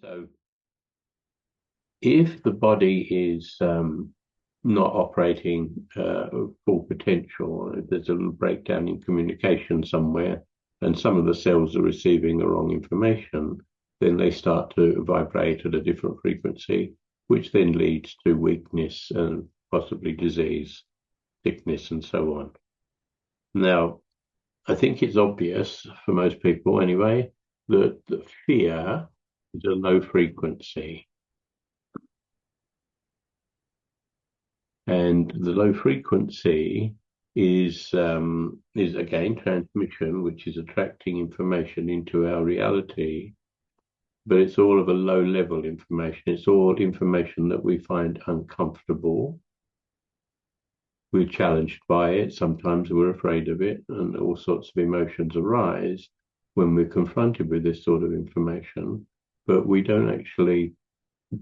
So if the body is not operating full potential, if there's a little breakdown in communication somewhere, and some of the cells are receiving the wrong information, then they start to vibrate at a different frequency, which then leads to weakness and possibly disease, sickness, and so on. Now, I think it's obvious for most people anyway that fear is a low frequency. And the low frequency is again transmission, which is attracting information into our reality, but it's all of a low level information. It's all information that we find uncomfortable. We're challenged by it. Sometimes we're afraid of it, and all sorts of emotions arise when we're confronted with this sort of information, but we don't actually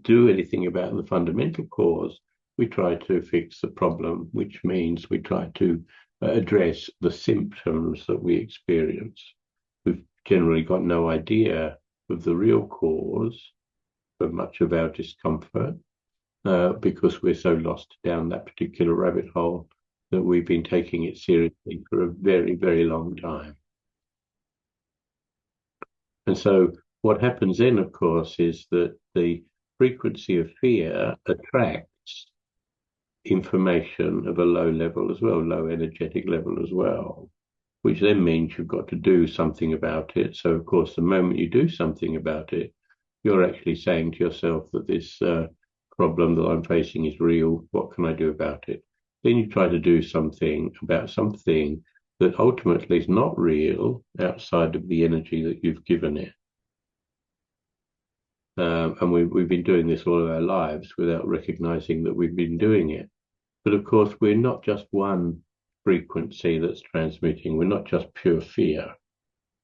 do anything about the fundamental cause. We try to fix the problem, which means we try to address the symptoms that we experience. We've generally got no idea of the real cause for much of our discomfort because we're so lost down that particular rabbit hole that we've been taking it seriously for a very, very long time. And so what happens then, of course, is that the frequency of fear attracts information of a low level as well, low energetic level as well, which then means you've got to do something about it. So, of course, the moment you do something about it, you're actually saying to yourself that this problem that I'm facing is real. What can I do about it? Then you try to do something about something that ultimately is not real outside of the energy that you've given it. And we've been doing this all of our lives without recognizing that we've been doing it. But of course, we're not just one frequency that's transmitting. We're not just pure fear.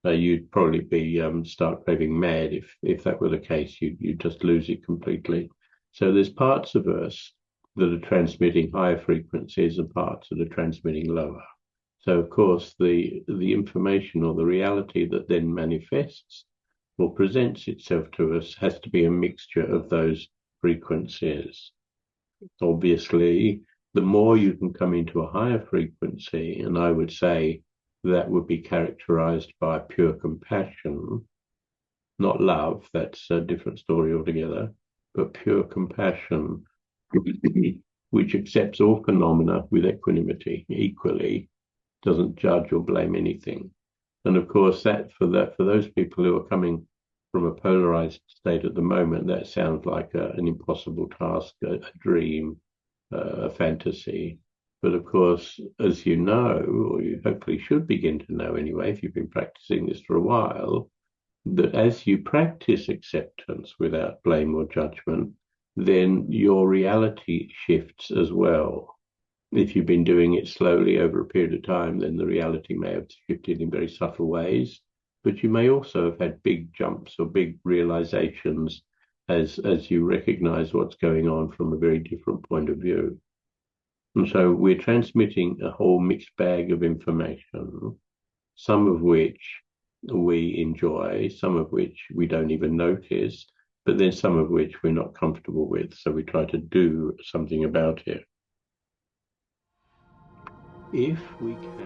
You'd probably be start raving mad if that were the case. You'd just lose it completely. So there's parts of us that are transmitting higher frequencies and parts that are transmitting lower. So of course, the information or the reality that then manifests or presents itself to us has to be a mixture of those frequencies. Obviously, the more you can come into a higher frequency, and I would say that would be characterized by pure compassion, not love, that's a different story altogether, but pure compassion, which accepts all phenomena with equanimity equally, doesn't judge or blame anything. And of course, for those people who are coming from a polarized state at the moment, that sounds like an impossible task, a dream, a fantasy. But of course, as you know, or you hopefully should begin to know anyway, if you've been practicing this for a while, that as you practice acceptance without blame or judgment, then your reality shifts as well. If you've been doing it slowly over a period of time, then the reality may have shifted in very subtle ways, but you may also have had big jumps or big realizations as you recognize what's going on from a very different point of view. And so we're transmitting a whole mixed bag of information, some of which we enjoy, some of which we don't even notice, but then some of which we're not comfortable with. So we try to do something about it. If we can.